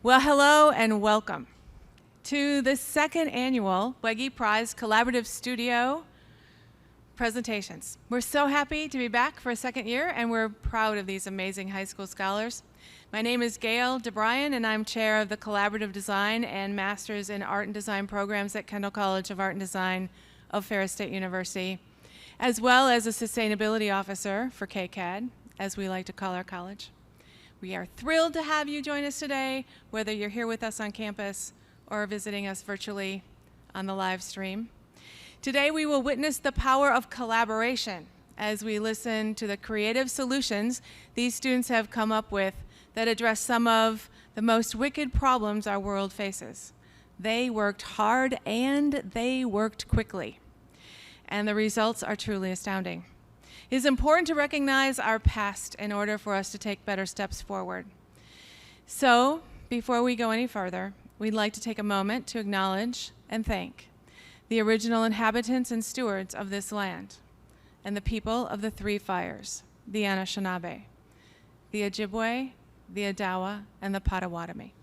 Well, hello and welcome to the second annual Wege Prize Collaborative Studio presentations. We're so happy to be back for a second year, and we're proud of these amazing high school scholars. My name is Gail DeBryan, and I'm chair of the Collaborative Design and Masters in Art and Design programs at Kendall College of Art and Design of Ferris State University, as well as a sustainability officer for KCAD, as we like to call our college. We are thrilled to have you join us today, whether you're here with us on campus or visiting us virtually on the live stream. Today we will witness the power of collaboration as we listen to the creative solutions these students have come up with that address some of the most wicked problems our world faces. They worked hard and they worked quickly, and the results are truly astounding. It is important to recognize our past in order for us to take better steps forward. So, before we go any further, we'd like to take a moment to acknowledge and thank the original inhabitants and stewards of this land and the people of the three fires, the Anishinaabe, the Ojibwe, the Odawa, and the Potawatomi.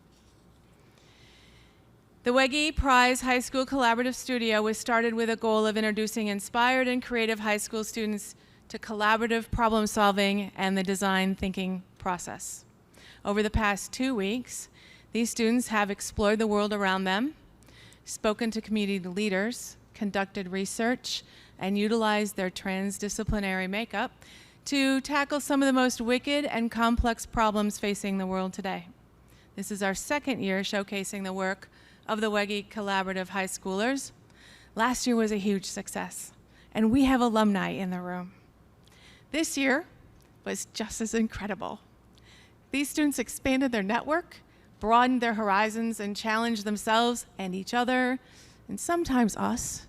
The Wege Prize High School Collaborative Studio was started with a goal of introducing inspired and creative high school students to collaborative problem solving and the design thinking process. Over the past 2 weeks, these students have explored the world around them, spoken to community leaders, conducted research, and utilized their transdisciplinary makeup to tackle some of the most wicked and complex problems facing the world today. This is our second year showcasing the work of the Wege Collaborative High Schoolers. Last year was a huge success, and we have alumni in the room. This year was just as incredible. These students expanded their network, broadened their horizons, and challenged themselves and each other, and sometimes us,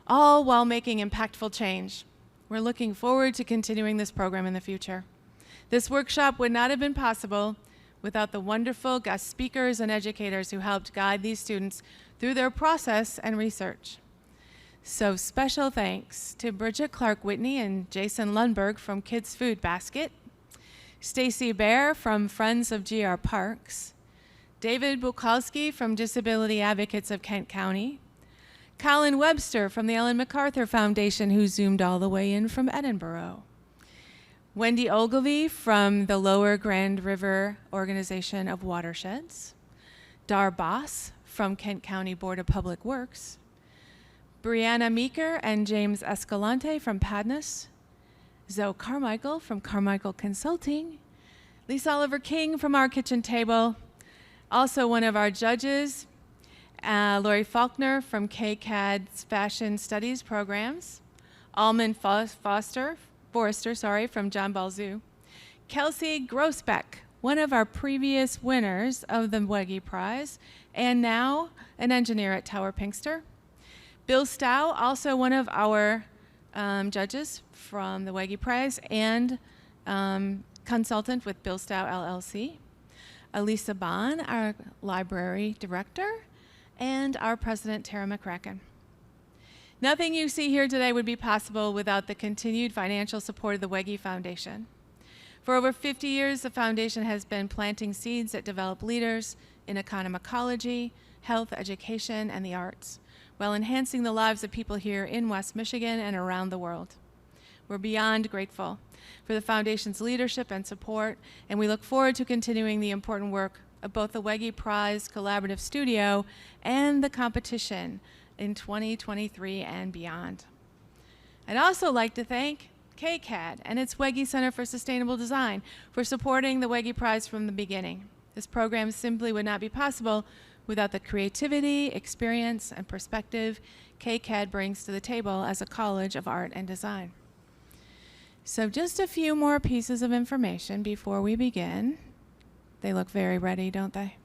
all while making impactful change. We're looking forward to continuing this program in the future. This workshop would not have been possible without the wonderful guest speakers and educators who helped guide these students through their process and research. So special thanks to Bridget Clark Whitney and Jason Lundberg from Kids Food Basket, Stacy Baer from Friends of GR Parks, David Bukowski from Disability Advocates of Kent County, Colin Webster from the Ellen MacArthur Foundation, who zoomed all the way in from Edinburgh, Wendy Ogilvie from the Lower Grand River Organization of Watersheds, Dar Boss from Kent County Board of Public Works, Brianna Meeker and James Escalante from Padness, Zoe Carmichael from Carmichael Consulting, Lisa Oliver King from Our Kitchen Table, also one of our judges, Lori Faulkner from KCAD's Fashion Studies programs, Almond Forrester from John Ball Zoo, Kelsey Grossbeck, one of our previous winners of the Wege Prize, and now an engineer at Tower Pinkster, Bill Stow, also one of our judges from the Wege Prize and consultant with Bill Stow LLC, Elisa Bond, our library director, and our president, Tara McCracken. Nothing you see here today would be possible without the continued financial support of the Wege Foundation. For over 50 years, the foundation has been planting seeds that develop leaders in economicology, health, education, and the arts, while enhancing the lives of people here in West Michigan and around the world. We're beyond grateful for the Foundation's leadership and support, and we look forward to continuing the important work of both the Wege Prize Collaborative Studio and the competition in 2023 and beyond. I'd also like to thank KCAD and its Wege Center for Sustainable Design for supporting the Wege Prize from the beginning. This program simply would not be possible without the creativity, experience, and perspective KCAD brings to the table as a college of art and design. So just a few more pieces of information before we begin. They look very ready, don't they?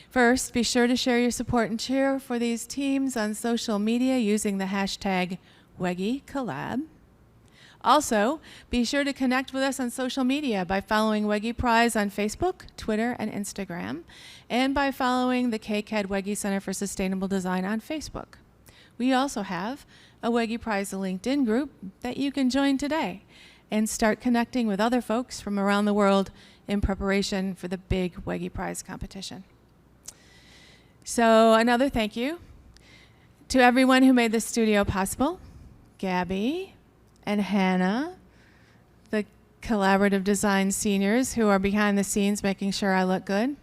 First, be sure to share your support and cheer for these teams on social media using the hashtag WegeCollab. Also, be sure to connect with us on social media by following Wege Prize on Facebook, Twitter, and Instagram, and by following the KCAD Wege Center for Sustainable Design on Facebook. We also have a Wege Prize LinkedIn group that you can join today and start connecting with other folks from around the world in preparation for the big Wege Prize competition. So another thank you to everyone who made this studio possible. Gabby and Hannah, the collaborative design seniors who are behind the scenes making sure I look good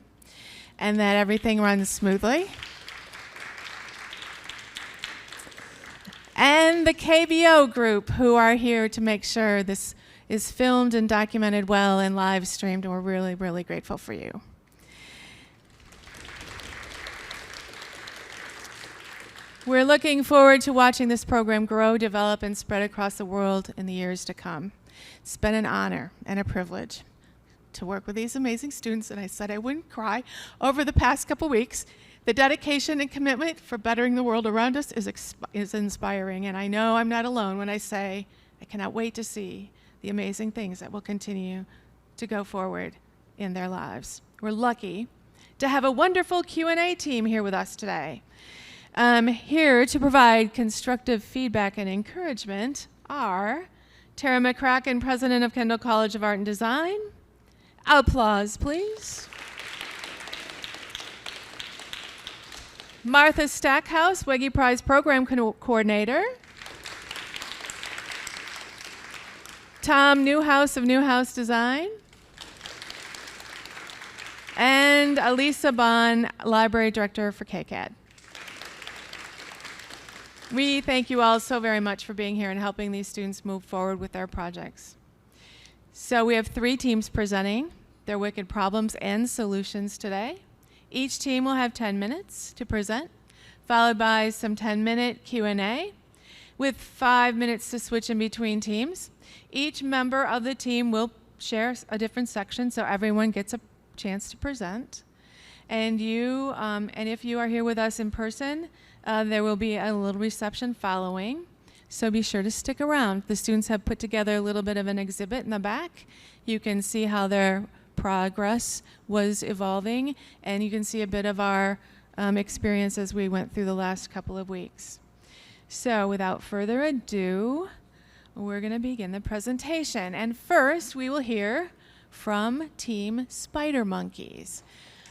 and that everything runs smoothly. And the KBO group who are here to make sure this is filmed and documented well and live streamed, and we're really, really grateful for you. We're looking forward to watching this program grow, develop, and spread across the world in the years to come. It's been an honor and a privilege to work with these amazing students, and I said I wouldn't cry, over the past couple weeks. The dedication and commitment for bettering the world around us is inspiring, and I know I'm not alone when I say I cannot wait to see the amazing things that will continue to go forward in their lives. We're lucky to have a wonderful Q&A team here with us today. Here to provide constructive feedback and encouragement are Tara McCracken, President of Kendall College of Art and Design. Applause, please. Martha Stackhouse, Wege Prize Program Coordinator. Tom Newhouse of Newhouse Design. And Elisa Bond, Library Director for KCAD. We thank you all so very much for being here and helping these students move forward with their projects. So we have 3 teams presenting their wicked problems and solutions today. Each team will have 10 minutes to present, followed by some 10-minute Q&A with 5 minutes to switch in between teams. Each member of the team will share a different section so everyone gets a chance to present. And if you are here with us in person, there will be a little reception following. So be sure to stick around. The students have put together a little bit of an exhibit in the back. You can see how their progress was evolving, and you can see a bit of our experience as we went through the last couple of weeks. So without further ado, we're going to begin the presentation. And first, we will hear from Team Spider Monkeys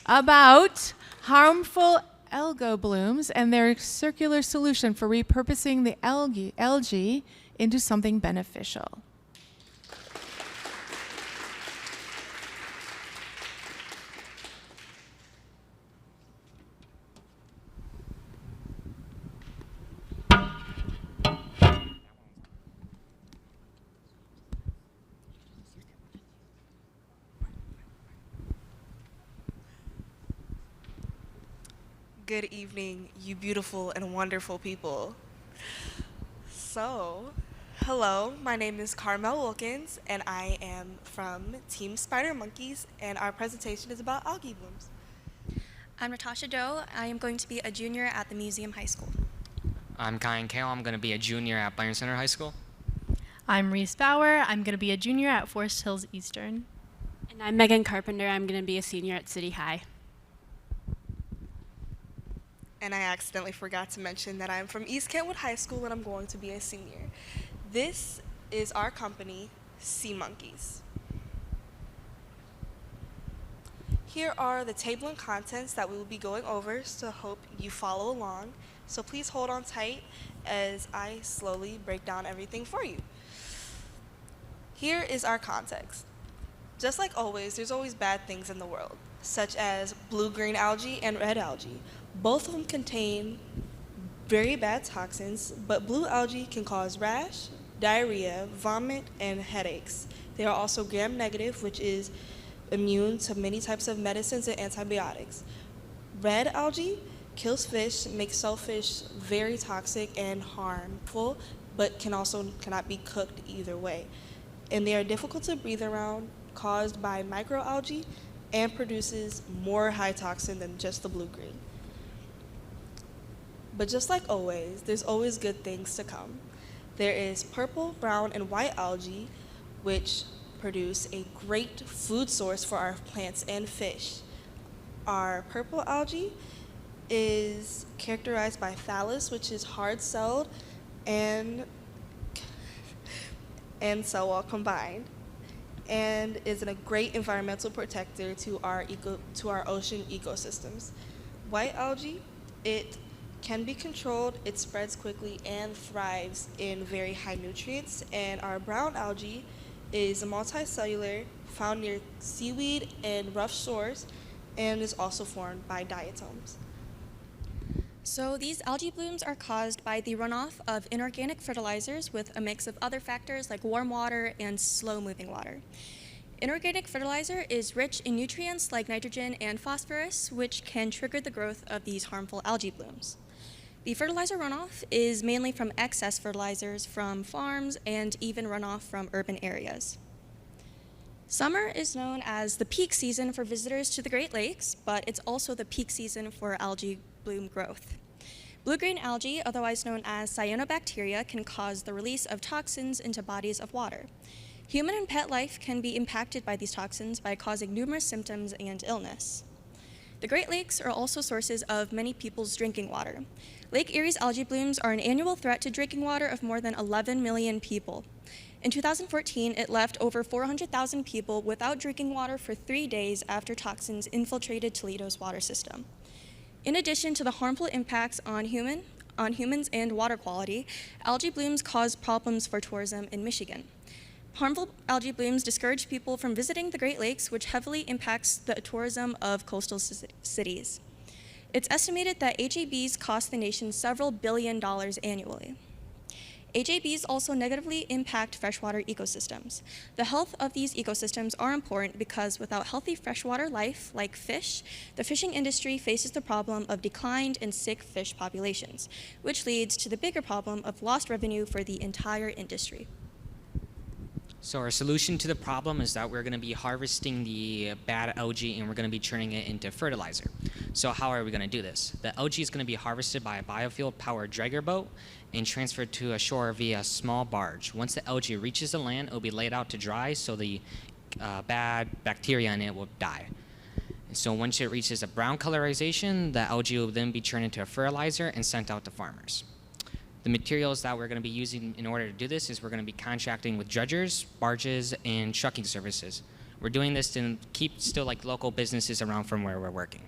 about harmful algal blooms and their circular solution for repurposing the algae into something beneficial. Good evening, you beautiful and wonderful people. So, hello, my name is Carmel Wilkins, and I am from Team Spider Monkeys, and our presentation is about algae blooms. I'm Natasha Doe. I am going to be a junior at the Museum High School. I'm Kyan Kale. I'm going to be a junior at Byron Center High School. I'm Reese Bauer. I'm going to be a junior at Forest Hills Eastern. And I'm Megan Carpenter. I'm going to be a senior at City High. And I accidentally forgot to mention that I'm from East Kentwood High School and I'm going to be a senior. This is our company, Sea Monkeys. Here are the table and contents that we will be going over, so hope you follow along. So please hold on tight as I slowly break down everything for you. Here is our context. Just like always, there's always bad things in the world, such as blue-green algae and red algae. Both of them contain very bad toxins, but blue algae can cause rash, diarrhea, vomit, and headaches. They are also gram-negative, which is immune to many types of medicines and antibiotics. Red algae kills fish, makes shellfish very toxic and harmful, but cannot be cooked either way. And they are difficult to breathe around, caused by microalgae, and produces more high toxin than just the blue-green. But just like always, there's always good things to come. There is purple, brown, and white algae, which produce a great food source for our plants and fish. Our purple algae is characterized by thallus, which is hard-celled and cell wall combined. and is a great environmental protector to our ocean ecosystems. White algae, it can be controlled, it spreads quickly and thrives in very high nutrients, and our brown algae is multicellular, found near seaweed and rough shores, and is also formed by diatoms. So these algae blooms are caused by the runoff of inorganic fertilizers with a mix of other factors like warm water and slow-moving water. Inorganic fertilizer is rich in nutrients like nitrogen and phosphorus, which can trigger the growth of these harmful algae blooms. The fertilizer runoff is mainly from excess fertilizers from farms and even runoff from urban areas. Summer is known as the peak season for visitors to the Great Lakes, but it's also the peak season for algae bloom growth. Blue-green algae, otherwise known as cyanobacteria, can cause the release of toxins into bodies of water. Human and pet life can be impacted by these toxins by causing numerous symptoms and illness. The Great Lakes are also sources of many people's drinking water. Lake Erie's algae blooms are an annual threat to drinking water of more than 11 million people. In 2014, it left over 400,000 people without drinking water for 3 days after toxins infiltrated Toledo's water system. In addition to the harmful impacts on humans and water quality, algae blooms cause problems for tourism in Michigan. Harmful algae blooms discourage people from visiting the Great Lakes, which heavily impacts the tourism of coastal cities. It's estimated that HABs cost the nation several $billions annually. HABs also negatively impact freshwater ecosystems. The health of these ecosystems are important because without healthy freshwater life, like fish, the fishing industry faces the problem of declined and sick fish populations, which leads to the bigger problem of lost revenue for the entire industry. So our solution to the problem is that we're going to be harvesting the bad algae and we're going to be turning it into fertilizer. So how are we going to do this? The algae is going to be harvested by a biofuel-powered dragger boat and transferred to a shore via a small barge. Once the algae reaches the land, it will be laid out to dry so the bad bacteria in it will die. So once it reaches a brown colorization, the algae will then be turned into a fertilizer and sent out to farmers. The materials that we're going to be using in order to do this is we're going to be contracting with dredgers, barges, and trucking services. We're doing this to keep still like local businesses around from where we're working.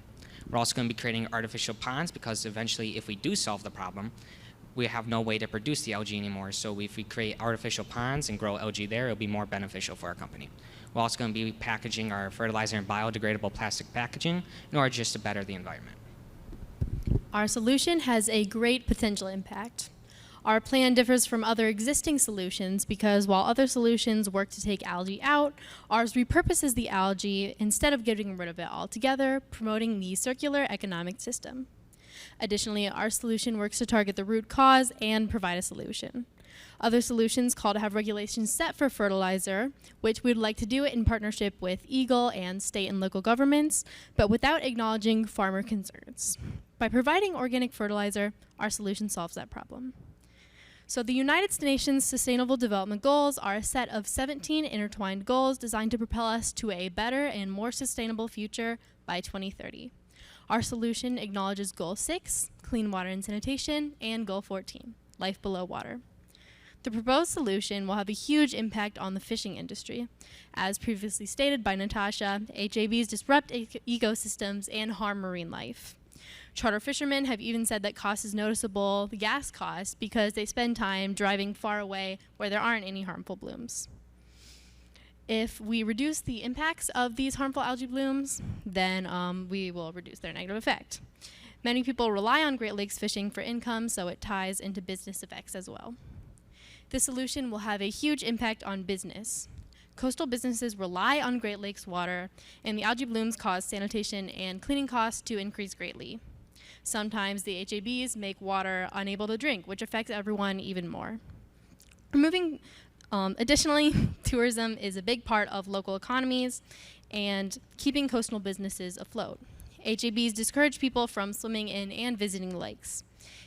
We're also going to be creating artificial ponds because eventually if we do solve the problem, we have no way to produce the algae anymore. So if we create artificial ponds and grow algae there, it'll be more beneficial for our company. We're also going to be packaging our fertilizer in biodegradable plastic packaging in order just to better the environment. Our solution has a great potential impact. Our plan differs from other existing solutions because while other solutions work to take algae out, ours repurposes the algae instead of getting rid of it altogether, promoting the circular economic system. Additionally, our solution works to target the root cause and provide a solution. Other solutions call to have regulations set for fertilizer, which we'd like to do it in partnership with EGLE and state and local governments, but without acknowledging farmer concerns. By providing organic fertilizer, our solution solves that problem. So the United Nations Sustainable Development Goals are a set of 17 intertwined goals designed to propel us to a better and more sustainable future by 2030. Our solution acknowledges Goal 6, clean water and sanitation, and Goal 14, life below water. The proposed solution will have a huge impact on the fishing industry. As previously stated by Natasha, HABs disrupt ecosystems and harm marine life. Charter fishermen have even said that cost is noticeable, the gas cost, because they spend time driving far away where there aren't any harmful blooms. If we reduce the impacts of these harmful algae blooms, then we will reduce their negative effect. Many people rely on Great Lakes fishing for income, so it ties into business effects as well. This solution will have a huge impact on business. Coastal businesses rely on Great Lakes water, and the algae blooms cause sanitation and cleaning costs to increase greatly. Sometimes the HABs make water unable to drink, which affects everyone even more. Additionally, tourism is a big part of local economies and keeping coastal businesses afloat. HABs discourage people from swimming in and visiting lakes.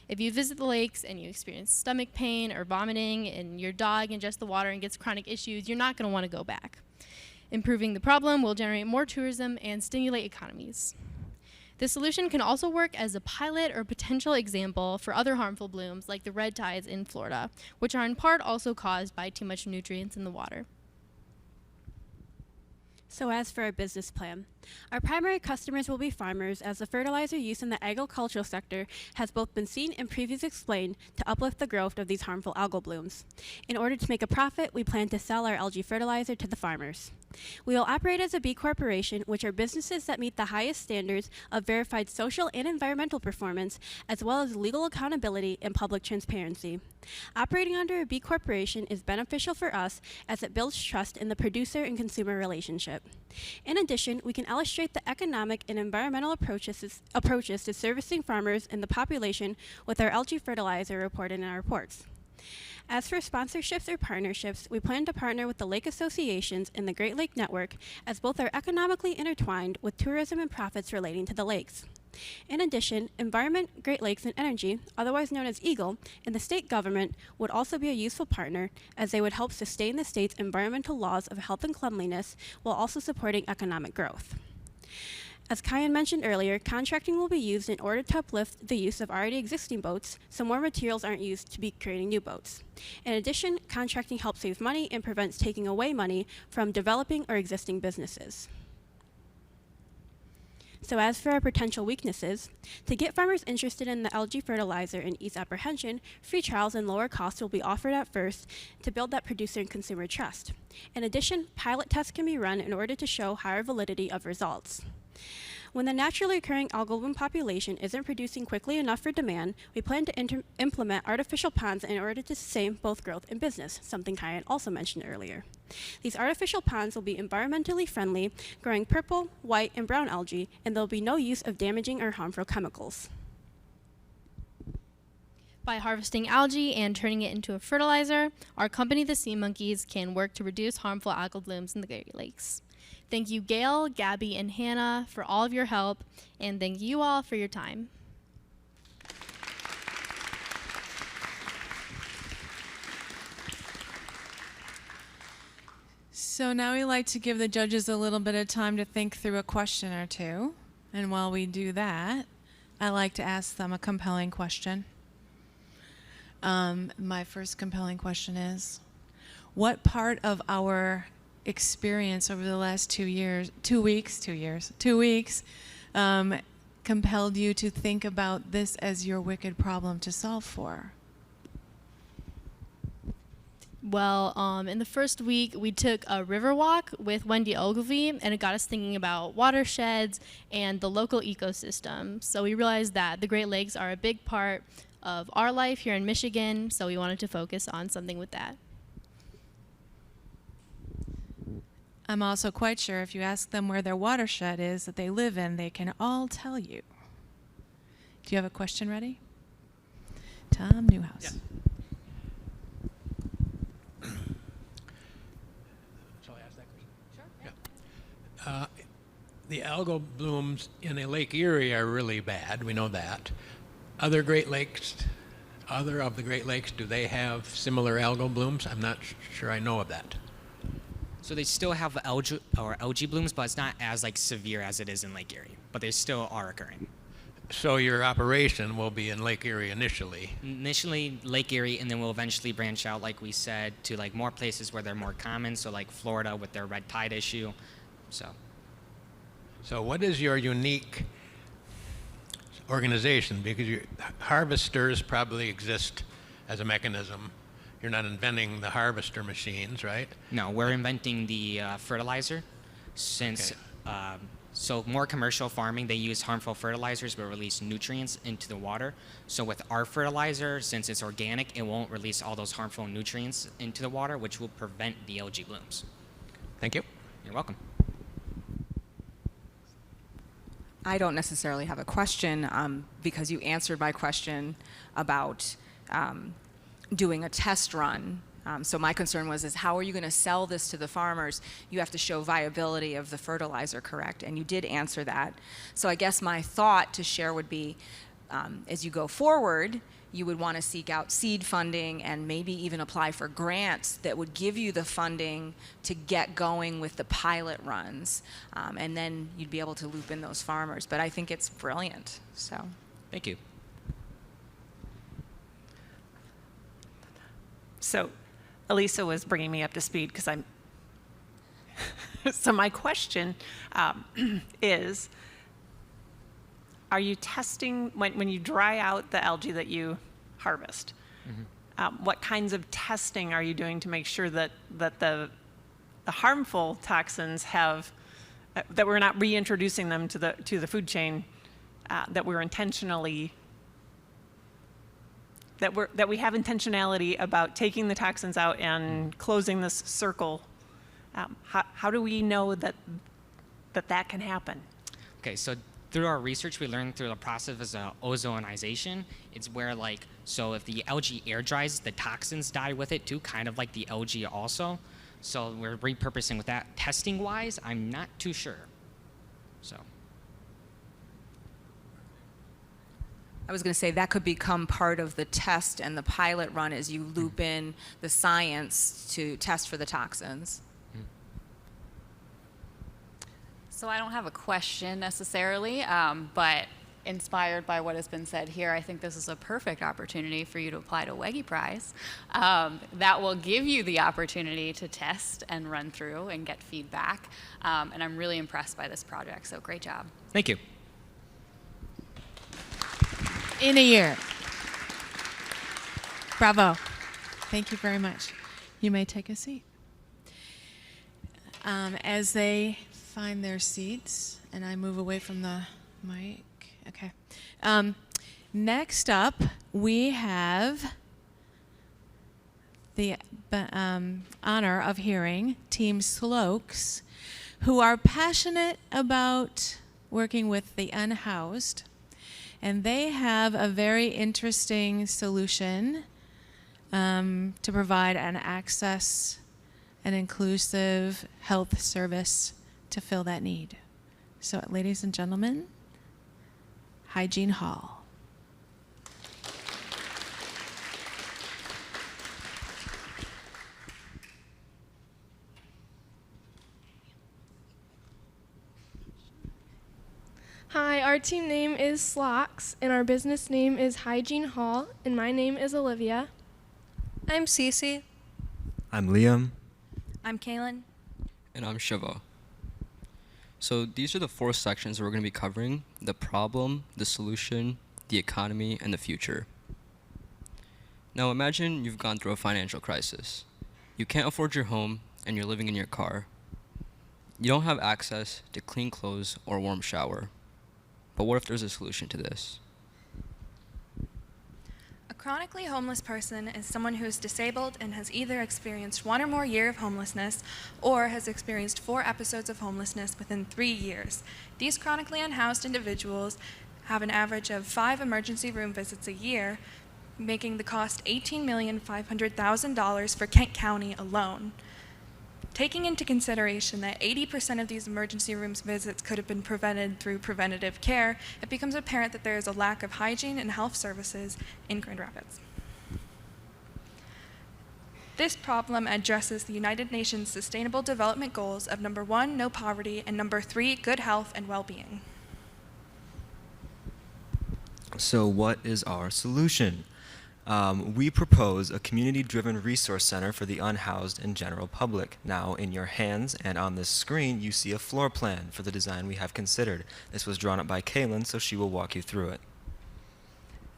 If you visit the lakes and you experience stomach pain or vomiting and your dog ingests the water and gets chronic issues, you're not going to want to go back. Improving the problem will generate more tourism and stimulate economies. This solution can also work as a pilot or potential example for other harmful blooms like the red tides in Florida, which are in part also caused by too much nutrients in the water. So as for our business plan, our primary customers will be farmers, as the fertilizer use in the agricultural sector has both been seen and previously explained to uplift the growth of these harmful algal blooms. In order to make a profit, we plan to sell our algae fertilizer to the farmers. We will operate as a B Corporation, which are businesses that meet the highest standards of verified social and environmental performance, as well as legal accountability and public transparency. Operating under a B Corporation is beneficial for us as it builds trust in the producer and consumer relationship. In addition, we can illustrate the economic and environmental approaches to servicing farmers and the population with our algae fertilizer reported in our reports. As for sponsorships or partnerships, we plan to partner with the lake associations in the Great Lake Network, as both are economically intertwined with tourism and profits relating to the lakes. In addition, Environment, Great Lakes, and Energy, otherwise known as EAGLE, and the state government would also be a useful partner, as they would help sustain the state's environmental laws of health and cleanliness while also supporting economic growth. As Kyan mentioned earlier, contracting will be used in order to uplift the use of already existing boats, so more materials aren't used to be creating new boats. In addition, contracting helps save money and prevents taking away money from developing or existing businesses. So as for our potential weaknesses, to get farmers interested in the algae fertilizer and ease apprehension, free trials and lower costs will be offered at first to build that producer and consumer trust. In addition, pilot tests can be run in order to show higher validity of results. When the naturally occurring algal bloom population isn't producing quickly enough for demand, we plan to implement artificial ponds in order to sustain both growth and business, something Kyan also mentioned earlier. These artificial ponds will be environmentally friendly, growing purple, white, and brown algae, and there will be no use of damaging or harmful chemicals. By harvesting algae and turning it into a fertilizer, our company, the Sea Monkeys, can work to reduce harmful algal blooms in the Great Lakes. Thank you, Gail, Gabby, and Hannah, for all of your help, and thank you all for your time. So now we like to give the judges a little bit of time to think through a question or two. And while we do that, I like to ask them a compelling question. My first compelling question is, what part of our experience over the last 2 weeks, compelled you to think about this as your wicked problem to solve for? Well, in the first week, we took a river walk with Wendy Ogilvy, and it got us thinking about watersheds and the local ecosystem. So we realized that the Great Lakes are a big part of our life here in Michigan, so we wanted to focus on something with that. I'm also quite sure if you ask them where their watershed is that they live in, they can all tell you. Do you have a question ready? Tom Newhouse. Yeah. Shall I ask that question? Sure. Yeah. The algal blooms in Lake Erie are really bad. We know that. Other of the Great Lakes, do they have similar algal blooms? I'm not sure I know of that. So they still have algae blooms, but it's not as severe as it is in Lake Erie. But they still are occurring. So your operation will be in Lake Erie initially. Initially Lake Erie, and then we'll eventually branch out, like we said, to more places where they're more common. So like Florida with their red tide issue. So what is your unique organization? Because your harvesters probably exist as a mechanism. You're not inventing the harvester machines, right? No, we're inventing the fertilizer. So more commercial farming, they use harmful fertilizers but release nutrients into the water. So with our fertilizer, since it's organic, it won't release all those harmful nutrients into the water, which will prevent the algae blooms. Thank you. You're welcome. I don't necessarily have a question because you answered my question about doing a test run. So my concern is how are you going to sell this to the farmers? You have to show viability of the fertilizer, correct? And you did answer that. So I guess my thought to share would be, as you go forward, you would want to seek out seed funding and maybe even apply for grants that would give you the funding to get going with the pilot runs. And then you'd be able to loop in those farmers. But I think it's brilliant. So Thank you. So Elisa was bringing me up to speed because So my question is, are you testing, when you dry out the algae that you harvest, what kinds of testing are you doing to make sure that the harmful toxins have, that we're not reintroducing them to the food chain, that we're intentionally, that we have intentionality about taking the toxins out and closing this circle? How do we know that can happen? Okay, so through our research, we learned through the process of ozonization. It's where, like, so if the algae air dries, the toxins die with it too, kind of like the algae also. So we're repurposing with that. Testing wise, I'm not too sure. So. I was going to say that could become part of the test and the pilot run as you loop in the science to test for the toxins. So I don't have a question necessarily, but inspired by what has been said here, I think this is a perfect opportunity for you to apply to Wege Prize. That will give you the opportunity to test and run through and get feedback. And I'm really impressed by this project, so great job. Thank you. In a year. Bravo. Thank you very much. You may take a seat. As they find their seats, and I move away from the mic. Okay. Next up, we have the honor of hearing Team Slokes, who are passionate about working with the unhoused. And they have a very interesting solution to provide an access and inclusive health service to fill that need. So, ladies and gentlemen, Hygiene Hall. Hi, our team name is Slocks, and our business name is Hygiene Hall, and my name is Olivia. I'm Cece. I'm Liam. I'm Kaylin. And I'm Shiva. So these are the 4 sections we're going to be covering: the problem, the solution, the economy, and the future. Now imagine you've gone through a financial crisis. You can't afford your home, and you're living in your car. You don't have access to clean clothes or a warm shower. But what if there's a solution to this? A chronically homeless person is someone who is disabled and has either experienced 1 or more years of homelessness or has experienced 4 episodes of homelessness within 3 years. These chronically unhoused individuals have an average of 5 emergency room visits a year, making the cost $18,500,000 for Kent County alone. Taking into consideration that 80% of these emergency rooms visits could have been prevented through preventative care, it becomes apparent that there is a lack of hygiene and health services in Grand Rapids. This problem addresses the United Nations Sustainable Development Goals of number 1, no poverty, and number 3, good health and well-being. So what is our solution? We propose a community-driven resource center for the unhoused and general public. Now, in your hands and on this screen, you see a floor plan for the design we have considered. This was drawn up by Kaylin, so she will walk you through it.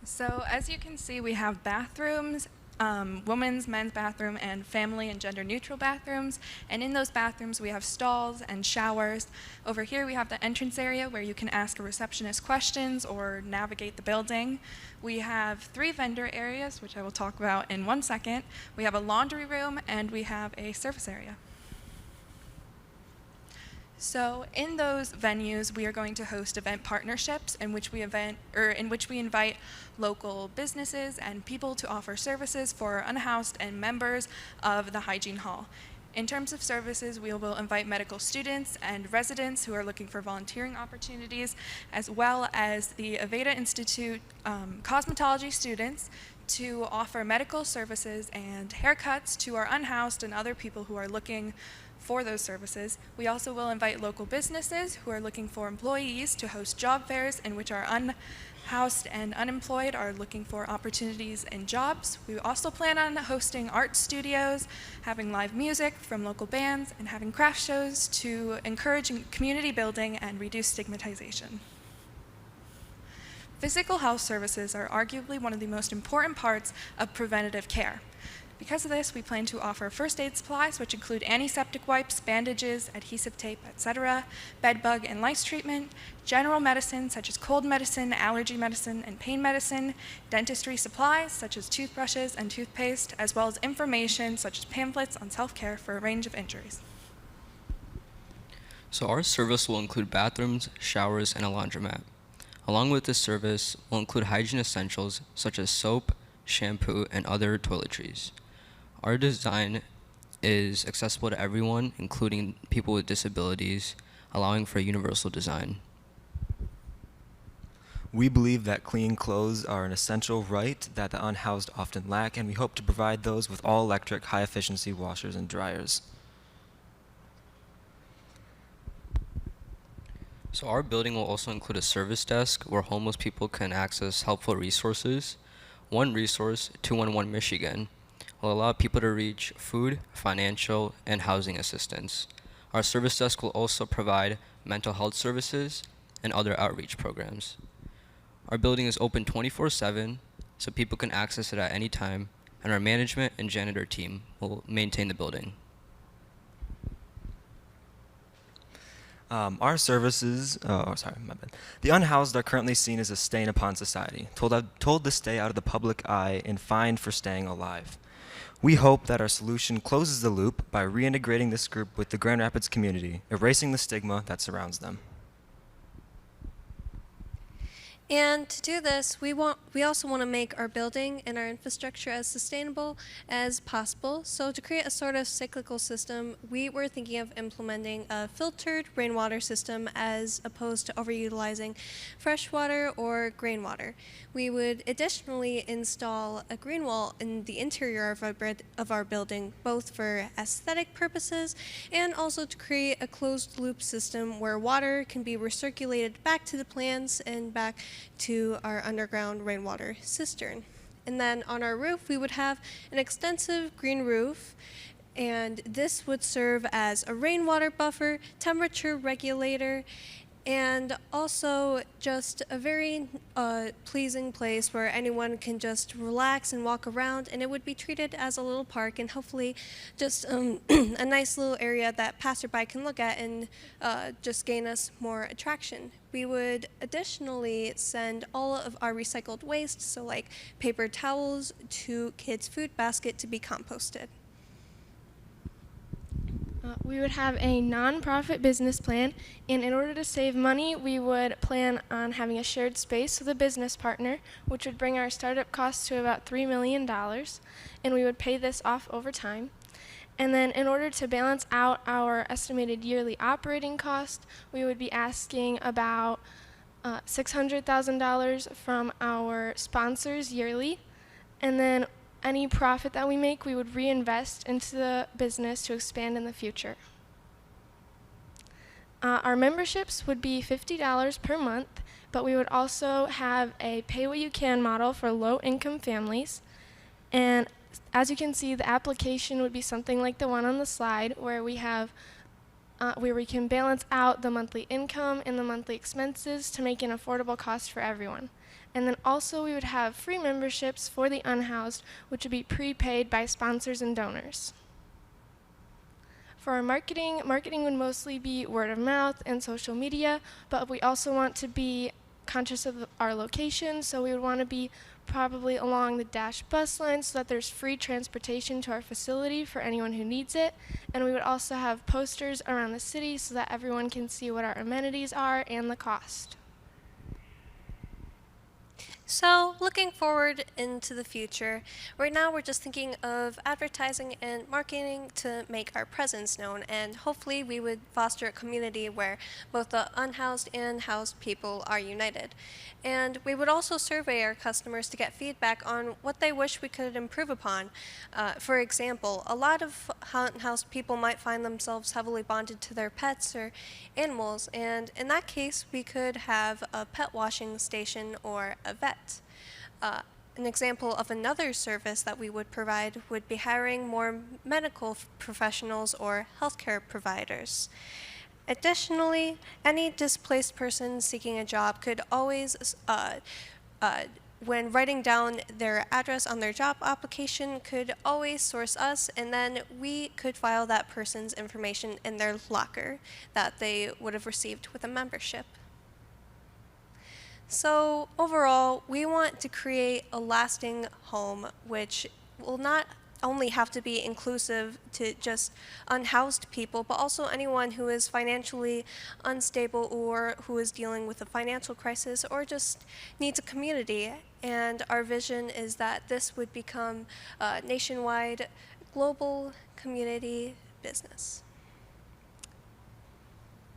So as you can see, we have bathrooms, women's, men's bathroom, and family and gender neutral bathrooms. And in those bathrooms, we have stalls and showers. Over here, we have the entrance area where you can ask a receptionist questions or navigate the building. We have 3 vendor areas, which I will talk about in 1 second. We have a laundry room, and we have a service area. So in those venues, we are going to host event partnerships in which we invite local businesses and people to offer services for unhoused and members of the Hygiene Hall. In terms of services, we will invite medical students and residents who are looking for volunteering opportunities, as well as the Aveda Institute cosmetology students to offer medical services and haircuts to our unhoused and other people who are looking for those services. We also will invite local businesses who are looking for employees to host job fairs in which our unhoused and unemployed are looking for opportunities and jobs. We also plan on hosting art studios, having live music from local bands, and having craft shows to encourage community building and reduce stigmatization. Physical health services are arguably one of the most important parts of preventative care. Because of this, we plan to offer first aid supplies, which include antiseptic wipes, bandages, adhesive tape, etc., bed bug and lice treatment, general medicine such as cold medicine, allergy medicine, and pain medicine, dentistry supplies such as toothbrushes and toothpaste, as well as information such as pamphlets on self-care for a range of injuries. So our service will include bathrooms, showers, and a laundromat. Along with this service, we'll include hygiene essentials such as soap, shampoo, and other toiletries. Our design is accessible to everyone, including people with disabilities, allowing for a universal design. We believe that clean clothes are an essential right that the unhoused often lack, and we hope to provide those with all-electric, high-efficiency washers and dryers. So our building will also include a service desk where homeless people can access helpful resources. One resource, 211 Michigan, will allow people to reach food, financial, and housing assistance. Our service desk will also provide mental health services and other outreach programs. Our building is open 24/7, so people can access it at any time, and our management and janitor team will maintain the building. Our services, The unhoused are currently seen as a stain upon society, told to stay out of the public eye and fined for staying alive. We hope that our solution closes the loop by reintegrating this group with the Grand Rapids community, erasing the stigma that surrounds them. And to do this, we also want to make our building and our infrastructure as sustainable as possible. So to create a sort of cyclical system, we were thinking of implementing a filtered rainwater system as opposed to overutilizing fresh water or grain water. We would additionally install a green wall in the interior of our building, both for aesthetic purposes and also to create a closed loop system where water can be recirculated back to the plants and back to our underground rainwater cistern. And then on our roof, we would have an extensive green roof, and this would serve as a rainwater buffer, temperature regulator, and also just a very pleasing place where anyone can just relax and walk around, and it would be treated as a little park and hopefully just a nice little area that passerby can look at and just gain us more attraction. We would additionally send all of our recycled waste, so like paper towels, to Kids Food Basket to be composted. We would have a nonprofit business plan, and in order to save money, we would plan on having a shared space with a business partner, which would bring our startup costs to about $3 million, and we would pay this off over time. And then in order to balance out our estimated yearly operating cost, we would be asking about $600,000 from our sponsors yearly, and then any profit that we make, we would reinvest into the business to expand in the future. Our memberships would be $50 per month, but we would also have a pay-what-you-can model for low-income families. And as you can see, the application would be something like the one on the slide, where we have where we can balance out the monthly income and the monthly expenses to make an affordable cost for everyone. And then also we would have free memberships for the unhoused, which would be prepaid by sponsors and donors. For our marketing would mostly be word of mouth and social media, but we also want to be conscious of our location, so we would want to be probably along the Dash bus line so that there's free transportation to our facility for anyone who needs it. And we would also have posters around the city so that everyone can see what our amenities are and the cost. So, looking forward into the future, right now we're just thinking of advertising and marketing to make our presence known, and hopefully we would foster a community where both the unhoused and housed people are united. And we would also survey our customers to get feedback on what they wish we could improve upon. For example, a lot of unhoused people might find themselves heavily bonded to their pets or animals, and in that case, we could have a pet washing station or a vet. An example of another service that we would provide would be hiring more medical professionals or healthcare providers. Additionally, any displaced person seeking a job could always, when writing down their address on their job application, could always source us, and then we could file that person's information in their locker that they would have received with a membership. So overall, we want to create a lasting home which will not only have to be inclusive to just unhoused people, but also anyone who is financially unstable or who is dealing with a financial crisis or just needs a community. And our vision is that this would become a nationwide, global community business.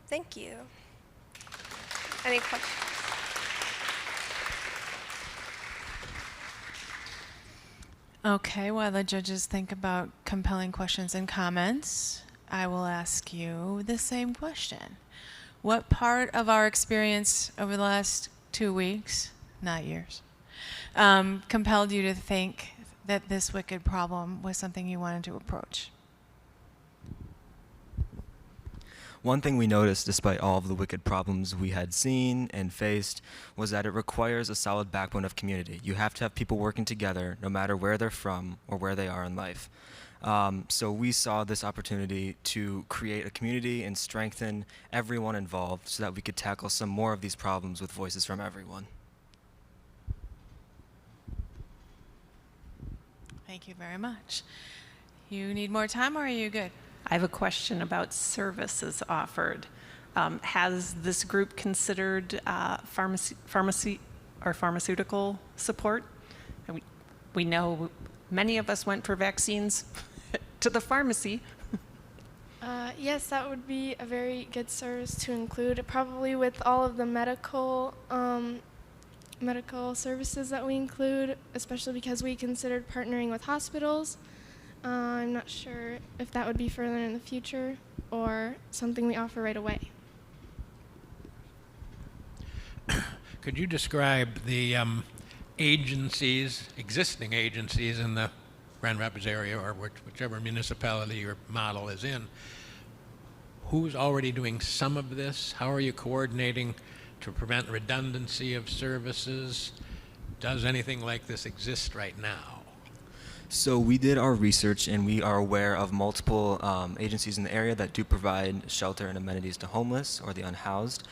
Thank you. Any questions? Okay, while the judges think about compelling questions and comments, I will ask you the same question. What part of our experience over the last 2 weeks, not years, compelled you to think that this wicked problem was something you wanted to approach? One thing we noticed, despite all of the wicked problems we had seen and faced, was that it requires a solid backbone of community. You have to have people working together, no matter where they're from or where they are in life. So we saw this opportunity to create a community and strengthen everyone involved so that we could tackle some more of these problems with voices from everyone. Thank you very much. You need more time, or are you good? I have a question about services offered. Has this group considered pharmacy or pharmaceutical support? And we know many of us went for vaccines to the pharmacy. Yes, that would be a very good service to include, probably with all of the medical services that we include, especially because we considered partnering with hospitals. I'm not sure if that would be further in the future or something we offer right away. Could you describe the existing agencies in the Grand Rapids area or whichever municipality your model is in? Who's already doing some of this? How are you coordinating to prevent redundancy of services? Does anything like this exist right now? So we did our research, and we are aware of multiple agencies in the area that do provide shelter and amenities to homeless or the unhoused.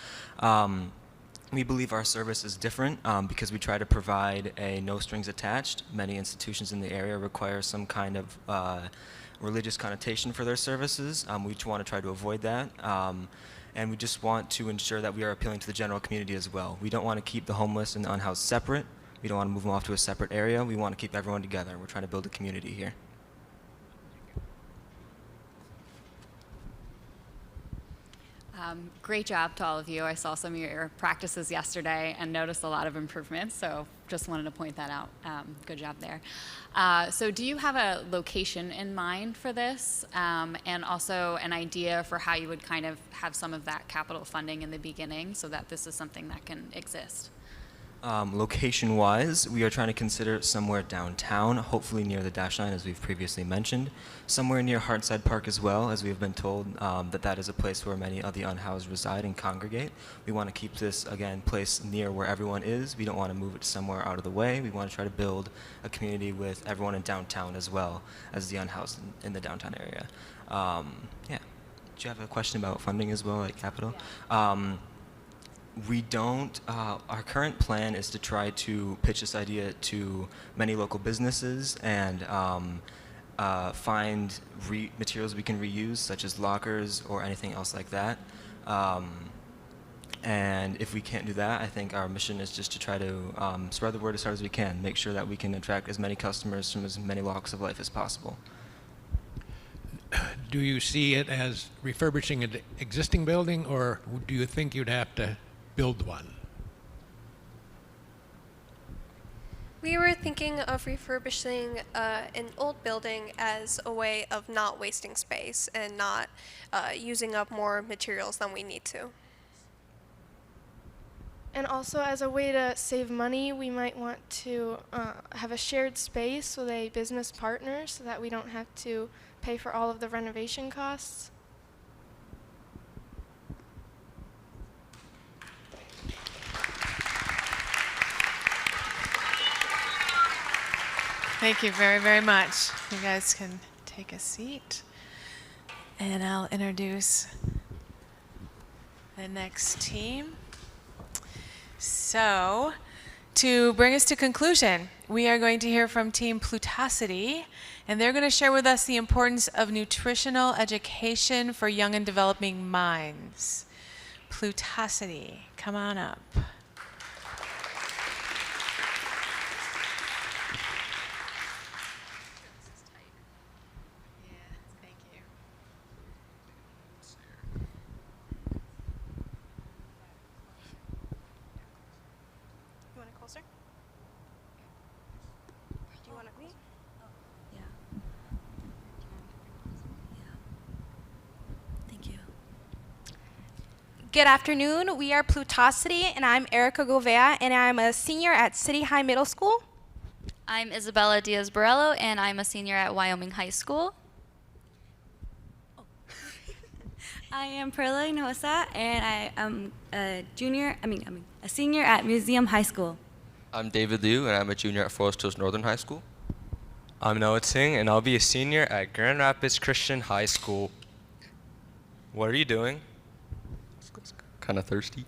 We believe our service is different because we try to provide a no strings attached. Many institutions in the area require some kind of religious connotation for their services. We just want to try to avoid that. And we just want to ensure that we are appealing to the general community as well. We don't want to keep the homeless and the unhoused separate. We don't want to move them off to a separate area. We want to keep everyone together. We're trying to build a community here. Great job to all of you. I saw some of your practices yesterday and noticed a lot of improvements, so just wanted to point that out. Good job there. So do you have a location in mind for this, and also an idea for how you would kind of have some of that capital funding in the beginning so that this is something that can exist? Location-wise, we are trying to consider somewhere downtown, hopefully near the Dash Line, as we've previously mentioned. Somewhere near Hartside Park as well, as we have been told that is a place where many of the unhoused reside and congregate. We want to keep this, again, place near where everyone is. We don't want to move it somewhere out of the way. We want to try to build a community with everyone in downtown as well as the unhoused in the downtown area. Yeah. Do you have a question about funding as well, like capital? Yeah. We don't, our current plan is to try to pitch this idea to many local businesses and find materials we can reuse, such as lockers or anything else like that. And if we can't do that, I think our mission is just to try to spread the word as hard as we can, make sure that we can attract as many customers from as many walks of life as possible. Do you see it as refurbishing an existing building, or do you think you'd have to build one? We were thinking of refurbishing an old building as a way of not wasting space and not using up more materials than we need to. And also, as a way to save money, we might want to have a shared space with a business partner so that we don't have to pay for all of the renovation costs. Thank you very, very much. You guys can take a seat. And I'll introduce the next team. So, to bring us to conclusion, we are going to hear from Team Plutocity, and they're going to share with us the importance of nutritional education for young and developing minds. Plutocity, come on up. Good afternoon. We are Plutocity, and I'm Erica Govea, and I'm a senior at City High Middle School. I'm Isabella Diaz-Borello, and I'm a senior at Wyoming High School. I am Perla Hinojosa, and I am a senior at Museum High School. I'm David Liu, and I'm a junior at Forest Hills Northern High School. I'm Noah Singh, and I'll be a senior at Grand Rapids Christian High School. What are you doing? Kind of thirsty.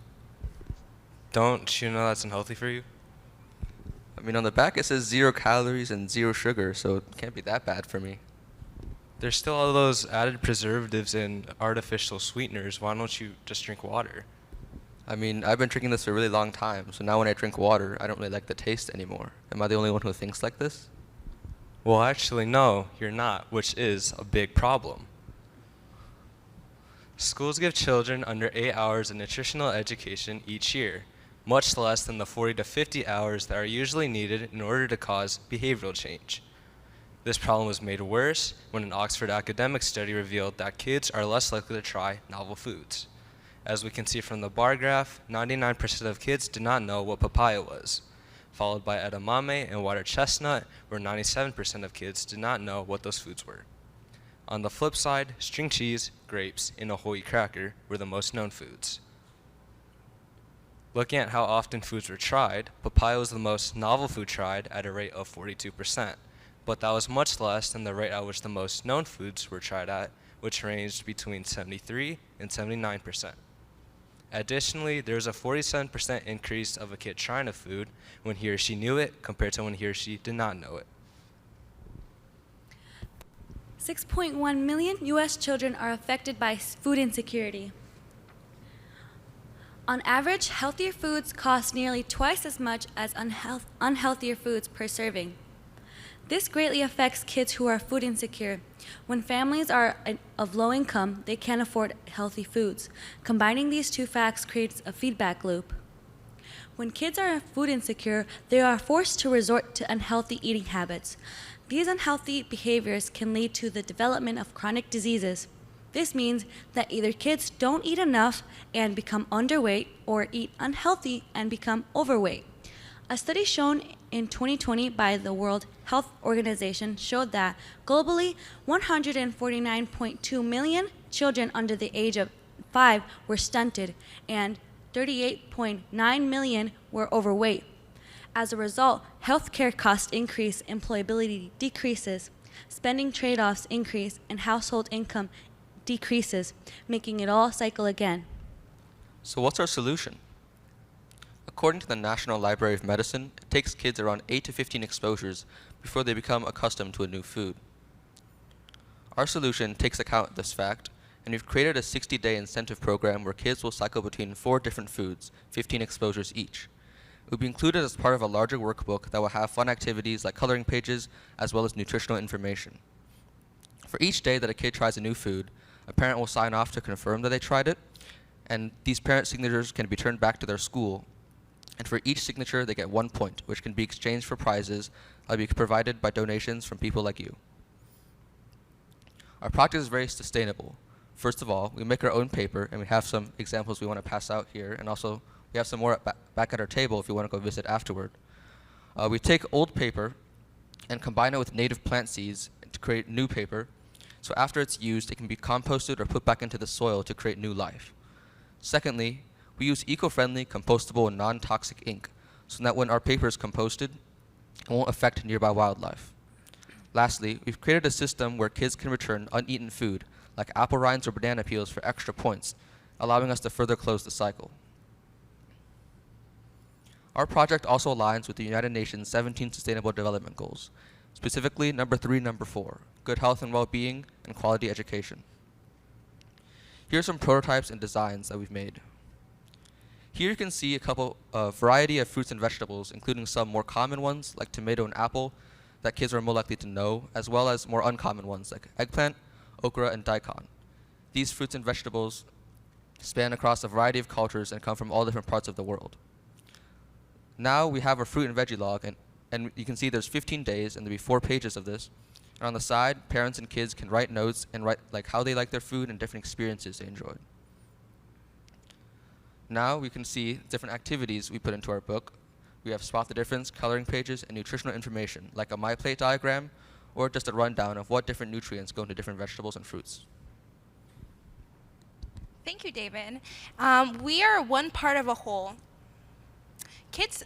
Don't you know that's unhealthy for you? I mean, on the back it says 0 calories and 0 sugar, so it can't be that bad for me. There's still all those added preservatives and artificial sweeteners. Why don't you just drink water? I mean, I've been drinking this for a really long time, so now when I drink water, I don't really like the taste anymore. Am I the only one who thinks like this? Well, actually, no, you're not, which is a big problem. Schools give children under 8 hours of nutritional education each year, much less than the 40 to 50 hours that are usually needed in order to cause behavioral change. This problem was made worse when an Oxford academic study revealed that kids are less likely to try novel foods. As we can see from the bar graph, 99% of kids did not know what papaya was, followed by edamame and water chestnut, where 97% of kids did not know what those foods were. On the flip side, string cheese, grapes, and a whole wheat cracker were the most known foods. Looking at how often foods were tried, papaya was the most novel food tried at a rate of 42%, but that was much less than the rate at which the most known foods were tried at, which ranged between 73 and 79%. Additionally, there was a 47% increase of a kid trying a food when he or she knew it compared to when he or she did not know it. 6.1 million U.S. children are affected by food insecurity. On average, healthier foods cost nearly twice as much as unhealthier foods per serving. This greatly affects kids who are food insecure. When families are of low income, they can't afford healthy foods. Combining these two facts creates a feedback loop. When kids are food insecure, they are forced to resort to unhealthy eating habits. These unhealthy behaviors can lead to the development of chronic diseases. This means that either kids don't eat enough and become underweight, or eat unhealthy and become overweight. A study shown in 2020 by the World Health Organization showed that globally, 149.2 million children under the age of 5 were stunted, and 38.9 million were overweight. As a result, healthcare costs increase, employability decreases, spending trade-offs increase, and household income decreases, making it all cycle again. So what's our solution? According to the National Library of Medicine, it takes kids around 8 to 15 exposures before they become accustomed to a new food. Our solution takes account of this fact and we've created a 60-day incentive program where kids will cycle between 4 different foods, 15 exposures each. It will be included as part of a larger workbook that will have fun activities like coloring pages as well as nutritional information. For each day that a kid tries a new food, a parent will sign off to confirm that they tried it, and these parent signatures can be turned back to their school. And for each signature, they get 1 point, which can be exchanged for prizes that will be provided by donations from people like you. Our project is very sustainable. First of all, we make our own paper, and we have some examples we want to pass out here, and also we have some more back at our table if you want to go visit afterward. We take old paper and combine it with native plant seeds to create new paper, so after it's used, it can be composted or put back into the soil to create new life. Secondly, we use eco-friendly, compostable, and non-toxic ink, so that when our paper is composted, it won't affect nearby wildlife. Lastly, we've created a system where kids can return uneaten food, like apple rinds or banana peels, for extra points, allowing us to further close the cycle. Our project also aligns with the United Nations 17 Sustainable Development Goals, specifically number 3, number 4, good health and well-being, and quality education. Here are some prototypes and designs that we've made. Here you can see a variety of fruits and vegetables, including some more common ones like tomato and apple that kids are more likely to know, as well as more uncommon ones like eggplant, okra, and daikon. These fruits and vegetables span across a variety of cultures and come from all different parts of the world. Now we have our fruit and veggie log, and you can see there's 15 days, and there'll be 4 pages of this. And on the side, parents and kids can write notes and write like how they like their food and different experiences they enjoyed. Now we can see different activities we put into our book. We have spot the difference, coloring pages, and nutritional information, like a My Plate diagram, or just a rundown of what different nutrients go into different vegetables and fruits. Thank you, David. We are one part of a whole. Kids'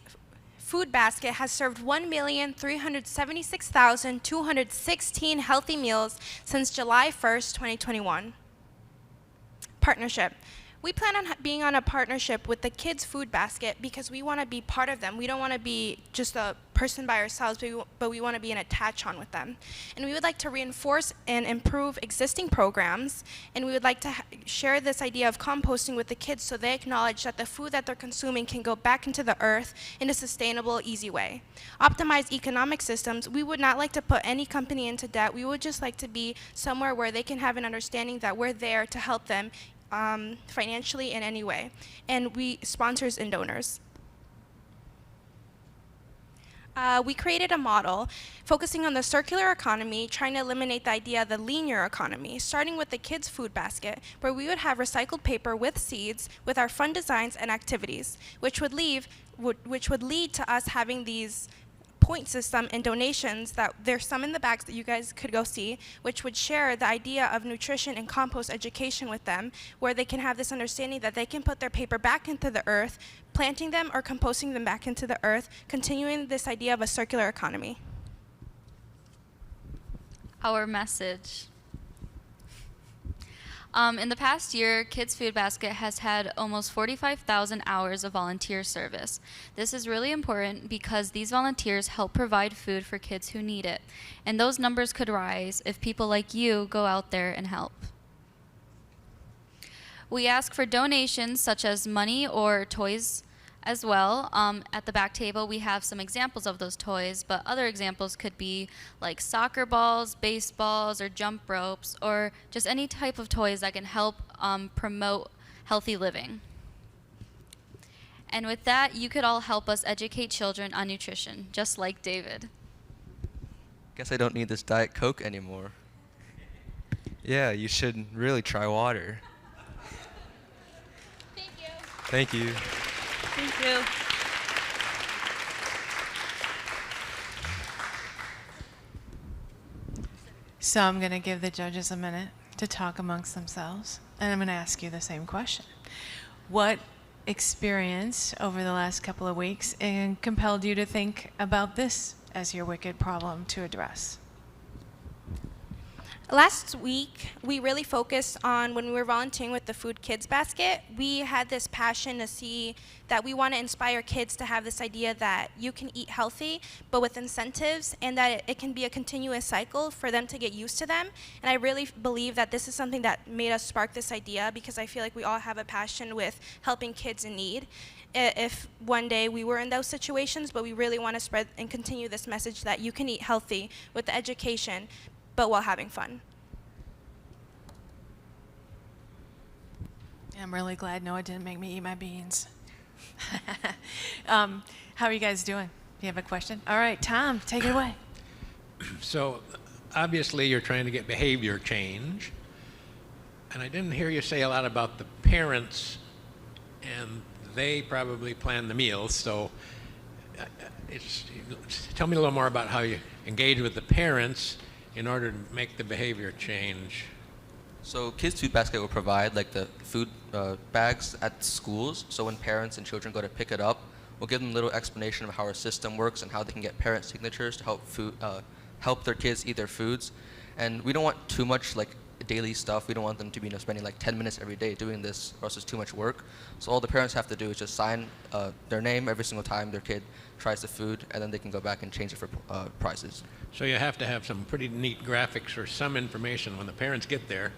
Food Basket has served 1,376,216 healthy meals since July 1st, 2021. Partnership. We plan on being on a partnership with the Kids' Food Basket because we want to be part of them. We don't want to be just a person by ourselves, but we want to be an attach-on with them. And we would like to reinforce and improve existing programs, and we would like to share this idea of composting with the kids so they acknowledge that the food that they're consuming can go back into the earth in a sustainable, easy way. Optimize economic systems. We would not like to put any company into debt. We would just like to be somewhere where they can have an understanding that we're there to help them financially in any way. And we sponsors and donors. We created a model focusing on the circular economy, trying to eliminate the idea of the linear economy, starting with the Kids' Food Basket, where we would have recycled paper with seeds with our fun designs and activities, which would lead to us having these point system and donations that there's some in the bags that you guys could go see, which would share the idea of nutrition and compost education with them, where they can have this understanding that they can put their paper back into the earth, planting them or composting them back into the earth, continuing this idea of a circular economy. Our message. In the past year, Kids Food Basket has had almost 45,000 hours of volunteer service. This is really important because these volunteers help provide food for kids who need it, and those numbers could rise if people like you go out there and help. We ask for donations such as money or toys as well. At the back table, we have some examples of those toys, but other examples could be like soccer balls, baseballs, or jump ropes, or just any type of toys that can help promote healthy living. And with that, you could all help us educate children on nutrition, just like David. Guess I don't need this Diet Coke anymore. Yeah, you should really try water. Thank you. Thank you. Thank you. So I'm going to give the judges a minute to talk amongst themselves, and I'm going to ask you the same question. What experience over the last couple of weeks compelled you to think about this as your wicked problem to address? Last week, we really focused on, when we were volunteering with the Food Kids Basket, we had this passion to see that we want to inspire kids to have this idea that you can eat healthy, but with incentives, and that it can be a continuous cycle for them to get used to them. And I really believe that this is something that made us spark this idea, because I feel like we all have a passion with helping kids in need. If one day we were in those situations, but we really want to spread and continue this message that you can eat healthy with the education, but while having fun. I'm really glad Noah didn't make me eat my beans. How are you guys doing? Do you have a question? All right, Tom, take it away. So obviously you're trying to get behavior change. And I didn't hear you say a lot about the parents, and they probably plan the meals. So tell me a little more about how you engage with the parents in order to make the behavior change. So Kids Food Basket will provide like the food bags at schools. So when parents and children go to pick it up, we'll give them a little explanation of how our system works and how they can get parent signatures to help their kids eat their foods. And we don't want too much like daily stuff. We don't want them to be spending like 10 minutes every day doing this, or else it's too much work. So all the parents have to do is just sign their name every single time their kid tries the food, and then they can go back and change it for prizes. So you have to have some pretty neat graphics or some information when the parents get there,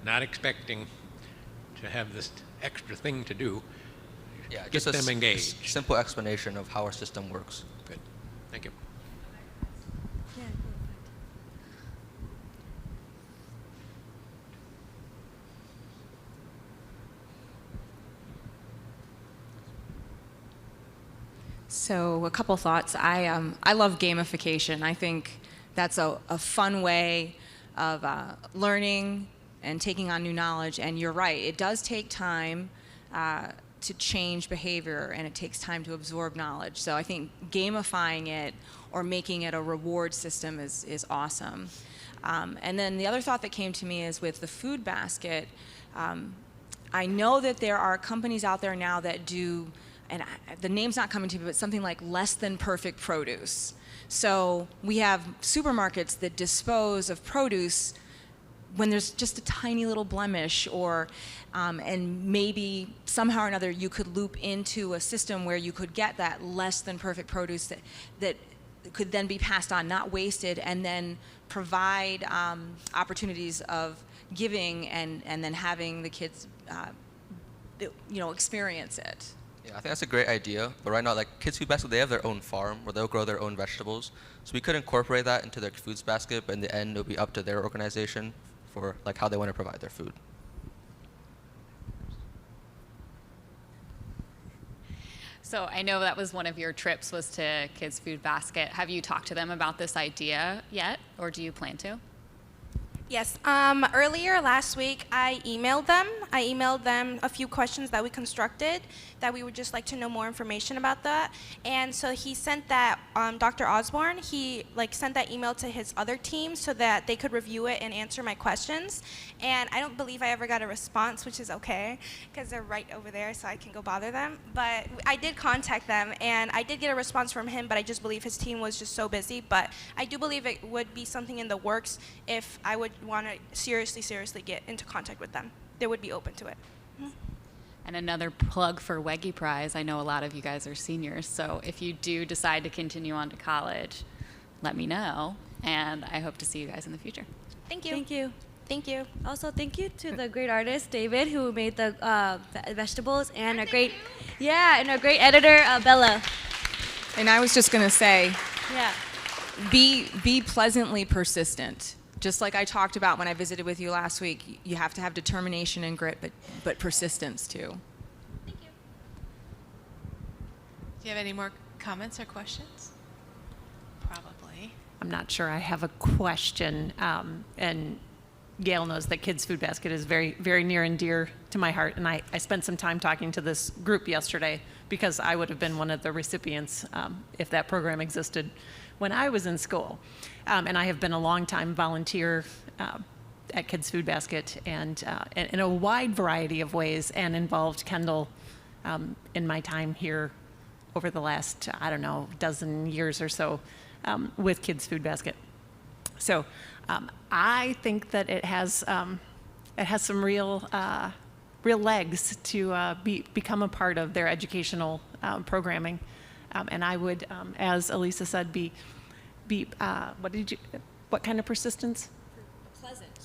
not expecting to have this extra thing to do. Yeah, get them engaged. Simple explanation of how our system works. Good. Thank you. So a couple thoughts. I love gamification. I think that's a fun way of learning and taking on new knowledge. And you're right, it does take time to change behavior, and it takes time to absorb knowledge. So I think gamifying it or making it a reward system is awesome. And then the other thought that came to me is with the food basket. I know that there are companies out there now that do, and the name's not coming to me, but something like less than perfect produce. So we have supermarkets that dispose of produce when there's just a tiny little blemish, or and maybe somehow or another you could loop into a system where you could get that less than perfect produce that could then be passed on, not wasted, and then provide opportunities of giving and then having the kids experience it. Yeah, I think that's a great idea. But right now, like Kids Food Basket, they have their own farm where they'll grow their own vegetables. So we could incorporate that into their foods basket, but in the end, it'll be up to their organization for like how they want to provide their food. So I know that was one of your trips, was to Kids Food Basket. Have you talked to them about this idea yet, or do you plan to? Yes. Earlier last week, I emailed them a few questions that we constructed that we would just like to know more information about that. And so he sent that, Dr. Osborne, he sent that email to his other team so that they could review it and answer my questions. And I don't believe I ever got a response, which is okay, because they're right over there, so I can go bother them. But I did contact them, and I did get a response from him, but I just believe his team was just so busy. But I do believe it would be something in the works if I would want to seriously get into contact with them. They would be open to it. And another plug for Wege Prize. I know a lot of you guys are seniors, so if you do decide to continue on to college, let me know, and I hope to see you guys in the future. Thank you. Thank you. Thank you. Also, thank you to the great artist David, who made the vegetables, and a great editor Bella. And I was just going to say, Yeah. be pleasantly persistent. Just like I talked about when I visited with you last week, you have to have determination and grit, but persistence too. Thank you. Do you have any more comments or questions? Probably. I'm not sure I have a question. And Gail knows that Kids Food Basket is very, very near and dear to my heart. And I spent some time talking to this group yesterday because I would have been one of the recipients if that program existed when I was in school. And I have been a long-time volunteer at Kids Food Basket, and in a wide variety of ways, and involved Kendall in my time here over the last, dozen years or so with Kids Food Basket. So I think that it has some real legs to become a part of their educational programming. And I would, as Elisa said, what kind of persistence?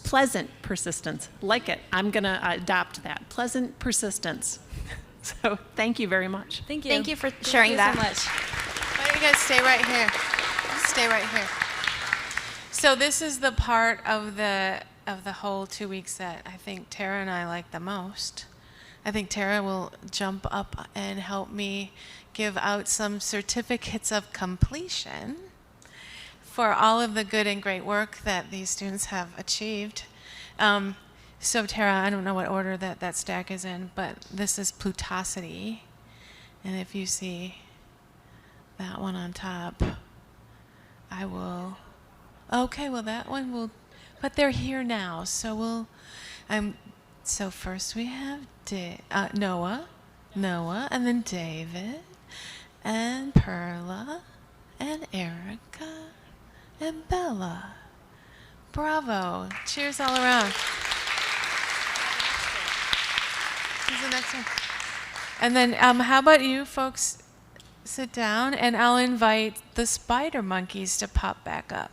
Pleasant persistence. Like it. I'm going to adopt that. Pleasant persistence. So thank you very much. Thank you. Thank you for sharing that. Thank you so much. Why don't you guys stay right here? Stay right here. So this is the part of the whole 2 weeks that I think Tara and I like the most. I think Tara will jump up and help me give out some certificates of completion for all of the good and great work that these students have achieved. So Tara, I don't know what order that stack is in, but this is plutosity. And if you see that one on top, I will, okay, well that one will, but they're here now, so so first we have Noah, and then David, and Perla, and Erica, and Bella. Bravo. Cheers all around. Who's the next one? And then how about you folks sit down, and I'll invite the spider monkeys to pop back up.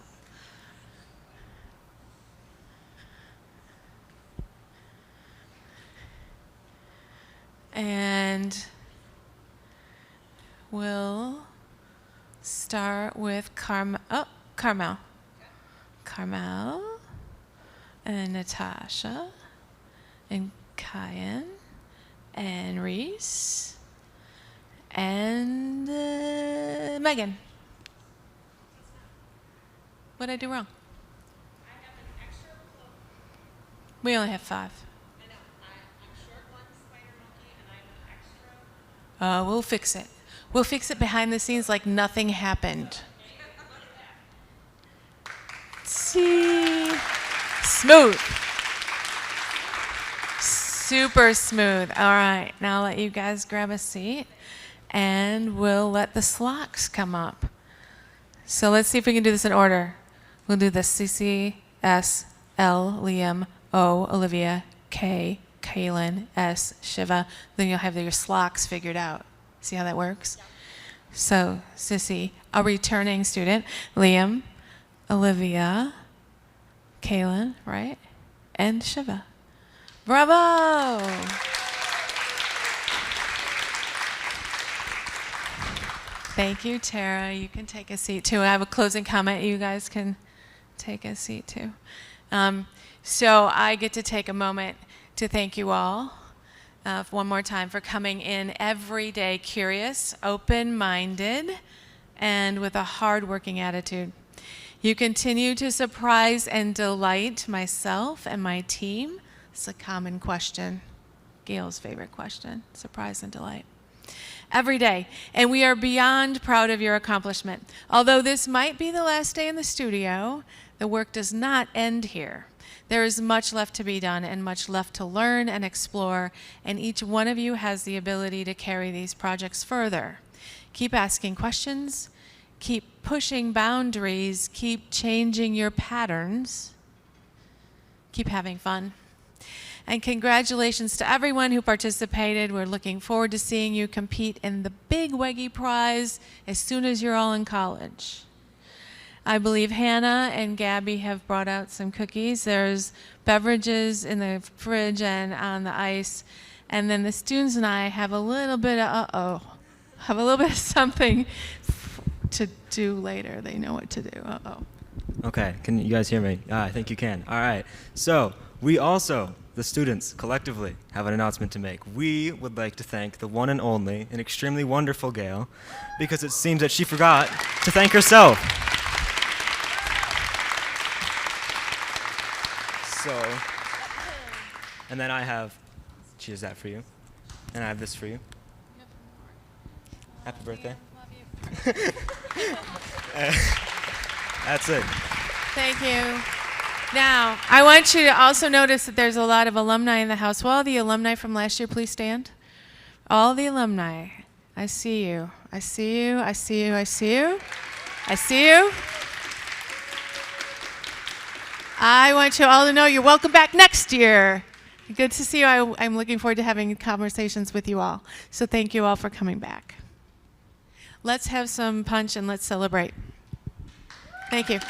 And we'll start with Carmel, and Natasha, and Kyan, and Reese, and Megan. What did I do wrong? I have an extra cloak. We only have 5. I know. I'm short one spider monkey, and I have an extra. We'll fix it. We'll fix it behind the scenes like nothing happened. See? Smooth. Super smooth. All right, now I'll let you guys grab a seat, and we'll let the slocks come up. So let's see if we can do this in order. We'll do the CC, S, L, Liam, O, Olivia, K, Kaylin, S, Shiva. Then you'll have your slocks figured out. See how that works? So, Sissy, a returning student, Liam, Olivia, Kaylin, right? And Shiva. Bravo! Thank you, Tara. You can take a seat too. I have a closing comment. You guys can take a seat too. So I get to take a moment to thank you all one more time for coming in every day curious, open-minded, and with a hard-working attitude. You continue to surprise and delight myself and my team. It's a common question, Gail's favorite question, surprise and delight. Every day, and we are beyond proud of your accomplishment. Although this might be the last day in the studio, the work does not end here. There is much left to be done and much left to learn and explore, and each one of you has the ability to carry these projects further. Keep asking questions, keep pushing boundaries, keep changing your patterns, keep having fun. And congratulations to everyone who participated. We're looking forward to seeing you compete in the big Wege Prize as soon as you're all in college. I believe Hannah and Gabby have brought out some cookies. There's beverages in the fridge and on the ice. And then the students and I have a little bit of, have a little bit of something to do later. They know what to do. Okay, can you guys hear me? I think you can. All right. So we also, the students collectively, have an announcement to make. We would like to thank the one and only and extremely wonderful Gail, because it seems that she forgot to thank herself. So, and then I have, cheers that for you, and I have this for you. Happy birthday. That's it. Thank you. Now, I want you to also notice that there's a lot of alumni in the house. Will all the alumni from last year please stand? All the alumni. I see you. I see you. I see you. I see you. I see you. I want you all to know you're welcome back next year. Good to see you. I'm looking forward to having conversations with you all. So thank you all for coming back. Let's have some punch and let's celebrate. Thank you.